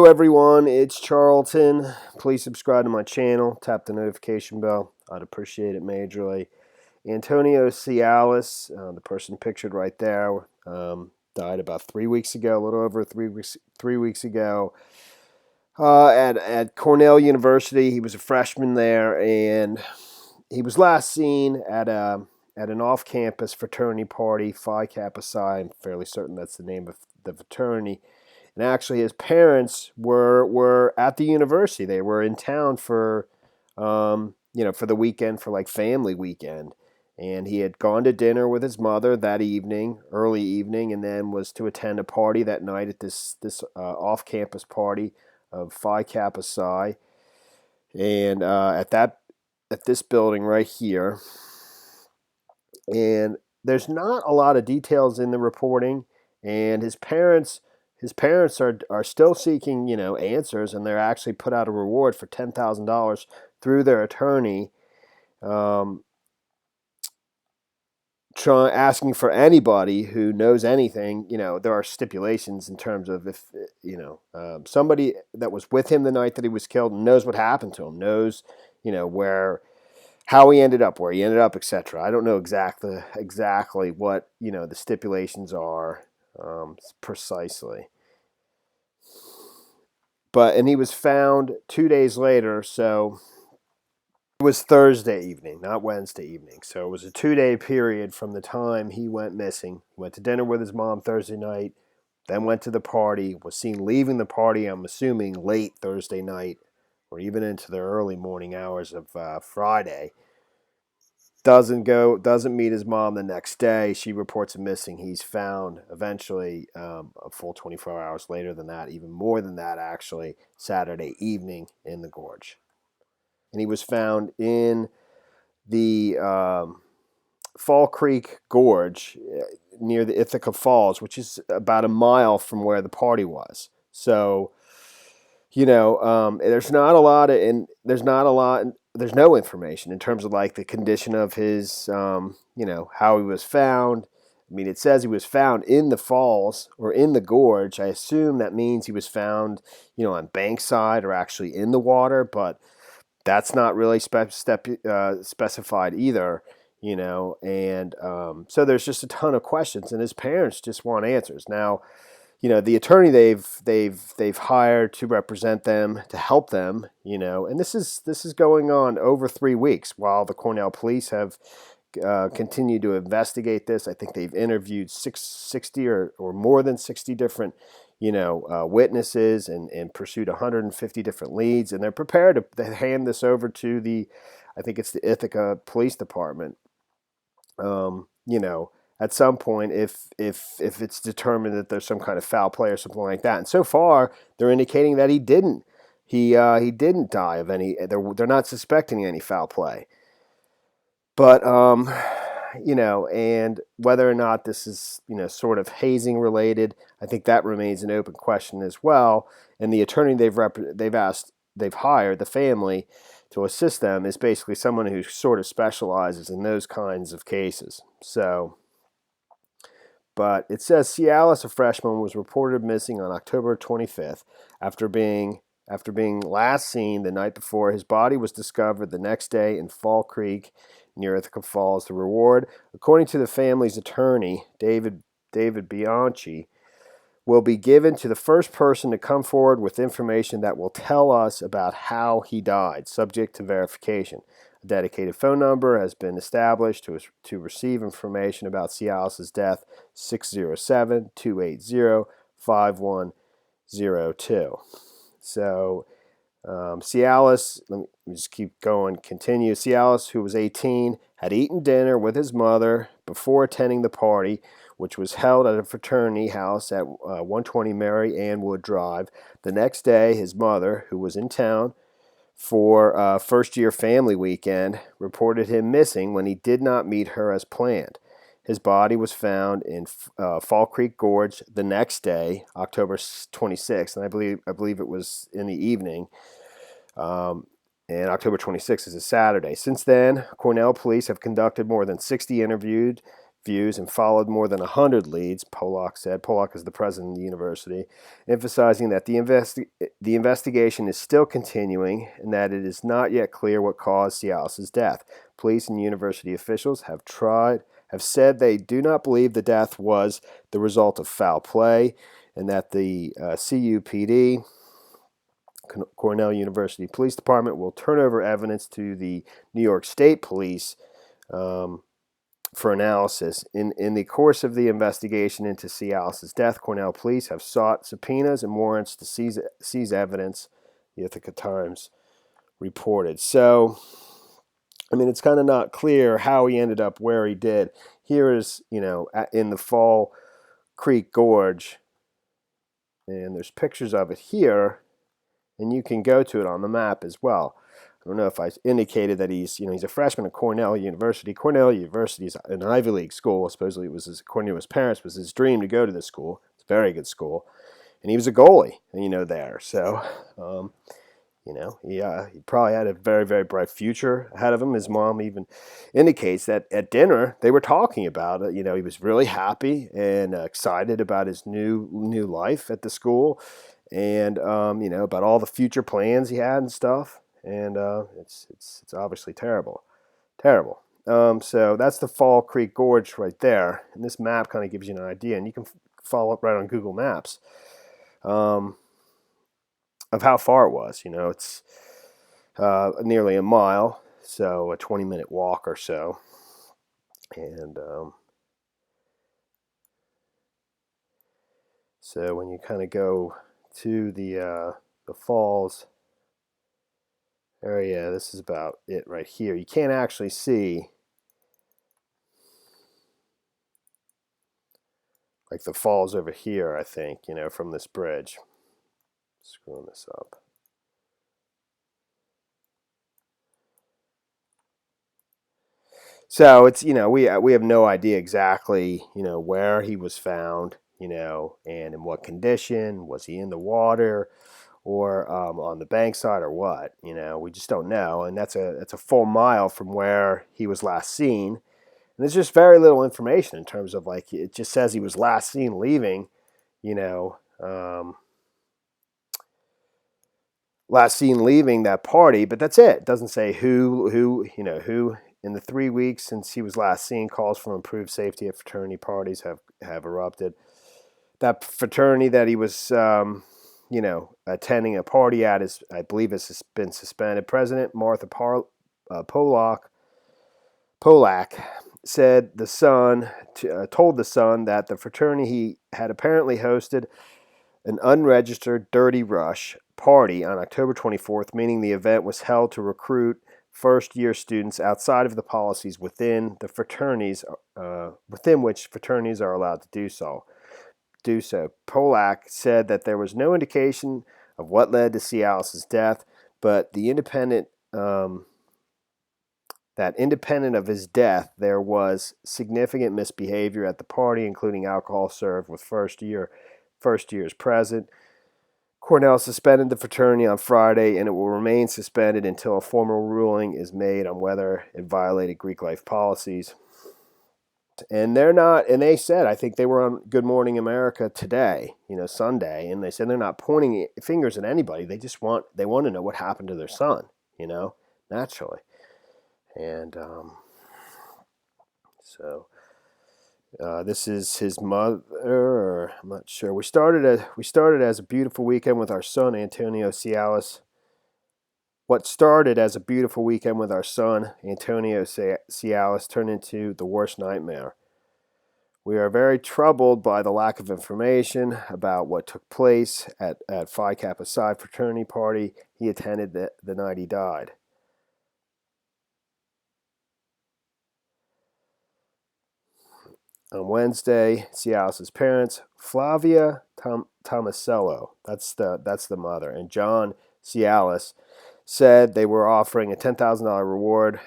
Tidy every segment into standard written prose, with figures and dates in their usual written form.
everyone, it's Charlton. Please subscribe to my channel, tap the notification bell. I'd appreciate it majorly. Antonio Tsialas, the person pictured right there, died about 3 weeks ago, a little over 3 weeks ago, at Cornell University. He was a freshman there, and he was last seen at an off-campus fraternity party, Phi Kappa Psi. I'm fairly certain that's the name of the fraternity. And actually, his parents were at the university. They were in town for for the weekend, for like family weekend. And he had gone to dinner with his mother that evening, early evening, and then was to attend a party that night at this off-campus party of Phi Kappa Psi. And at this building right here. And there's not a lot of details in the reporting. And his parents are still seeking, answers, and they're actually put out a reward for $10,000 through their attorney, asking for anybody who knows anything. There are stipulations in terms of if somebody that was with him the night that he was killed knows what happened to him, knows how he ended up, where he ended up, etc. I don't know exactly what the stipulations are precisely. And he was found 2 days later, so it was Thursday evening, not Wednesday evening. So it was a 2-day period from the time he went missing. He went to dinner with his mom Thursday night, then went to the party, was seen leaving the party, I'm assuming late Thursday night, or even into the early morning hours of Friday. Doesn't meet his mom the next day. She reports him missing. He's found eventually a full 24 hours later than that, even more than that actually, Saturday evening in the gorge. And he was found in the Fall Creek Gorge near the Ithaca Falls, which is about a mile from where the party was. So, there's no information in terms of like the condition of his, how he was found. I mean, it says he was found in the falls or in the gorge. I assume that means he was found, on bankside or actually in the water, but that's not really specified either, and so there's just a ton of questions, and his parents just want answers. Now, the attorney they've hired to represent them, to help them, and this is going on over 3 weeks while the Cornell police have continued to investigate this. I think they've interviewed 60 or more than 60 different witnesses and pursued 150 different leads, and they're prepared to hand this over to I think it's the Ithaca Police Department. At some point, if it's determined that there's some kind of foul play or something like that. And so far, they're indicating that he didn't. He didn't die of any. They're not suspecting any foul play. But and whether or not this is sort of hazing related, I think that remains an open question as well. And the attorney they've hired, the family, to assist them is basically someone who sort of specializes in those kinds of cases. So. But it says Tsialas, a freshman, was reported missing on October 25th after being last seen the night before. His body was discovered the next day in Fall Creek near Ithaca Falls. The reward, according to the family's attorney, David Bianchi, will be given to the first person to come forward with information that will tell us about how he died, subject to verification. A dedicated phone number has been established to receive information about Tsialas' death, 607-280-5102. So, Tsialas, let me just keep going, continue. Tsialas, who was 18, had eaten dinner with his mother before attending the party, which was held at a fraternity house at 120 Mary Ann Wood Drive. The next day, his mother, who was in town for first-year family weekend, reported him missing when he did not meet her as planned. His body was found in Fall Creek Gorge the next day, October 26th, and I believe it was in the evening. And October 26th is a Saturday. Since then, Cornell police have conducted more than 60 interviews, views and followed more than 100 leads, Pollack said. Pollack is the president of the university, emphasizing that the investigation is still continuing and that it is not yet clear what caused Tsialas' death. Police and university officials have said they do not believe the death was the result of foul play and that the CUPD, Cornell University Police Department, will turn over evidence to the New York State Police for analysis. In the course of the investigation into Tsialas' death, Cornell police have sought subpoenas and warrants to seize evidence, the Ithaca Times reported. So, I mean, it's kind of not clear how he ended up where he did. Here is, in the Fall Creek Gorge, and there's pictures of it here, and you can go to it on the map as well. I don't know if I indicated that he's a freshman at Cornell University. Cornell University is an Ivy League school. Supposedly, according to his parents, was his dream to go to this school. It's a very good school, and he was a goalie, there. So, he probably had a very, very bright future ahead of him. His mom even indicates that at dinner they were talking about it. He was really happy and excited about his new life at the school, and about all the future plans he had and stuff. And it's obviously terrible. So that's the Fall Creek Gorge right there, and this map kind of gives you an idea, and you can follow up right on Google Maps of how far it was. It's nearly a mile, so a 20-minute walk or so, and so when you kind of go to the falls area, this is about it right here. You can't actually see like the falls over here, I think, from this bridge. Screwing this up. So it's, we have no idea exactly, where he was found, and in what condition. Was he in the water or on the bankside or what? We just don't know. And that's a full mile from where he was last seen. And there's just very little information in terms of it just says he was last seen leaving, last seen leaving that party, but that's it. It doesn't say who in the 3 weeks since he was last seen. Calls for improved safety at fraternity parties have erupted. That fraternity that he was, attending a party at is, I believe, has been suspended. President Martha Pollack said told the Sun that the fraternity he had apparently hosted an unregistered Dirty Rush party on October 24th, meaning the event was held to recruit first-year students outside of the policies within the fraternities, within which fraternities are allowed to do so. Pollack said that there was no indication of what led to Tsialas' death, but independent of his death, there was significant misbehavior at the party, including alcohol served with first years present. Cornell suspended the fraternity on Friday, and it will remain suspended until a formal ruling is made on whether it violated Greek life policies. And they're not, and they said, I think they were on Good Morning America today, Sunday, and they said they're not pointing fingers at anybody. They want to know what happened to their son, naturally. And so this is his mother. I'm not sure. We started as a beautiful weekend with our son, Antonio Tsialas. What started as a beautiful weekend with our son, Antonio Tsialas, turned into the worst nightmare. We are very troubled by the lack of information about what took place at Phi Kappa Psi fraternity party he attended the night he died. On Wednesday, Tsialas' parents, Flavia Tomasello, that's the mother, and John Tsialas, said they were offering a $10,000 reward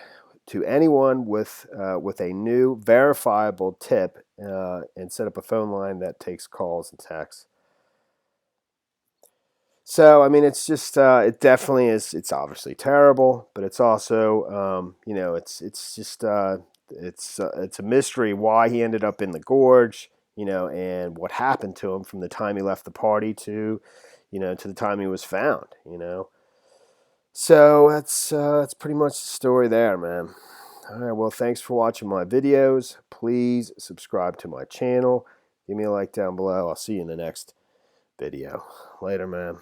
to anyone with a new verifiable tip and set up a phone line that takes calls and texts. So, I mean, it's just, it definitely is, it's obviously terrible, but it's also, it's just it's a mystery why he ended up in the gorge, you know, and what happened to him from the time he left the party to, you know, to the time he was found, you know. So that's pretty much the story there, man. All right, well, thanks for watching my videos. Please subscribe to my channel. Give me a like down below. I'll see you in the next video. Later, man.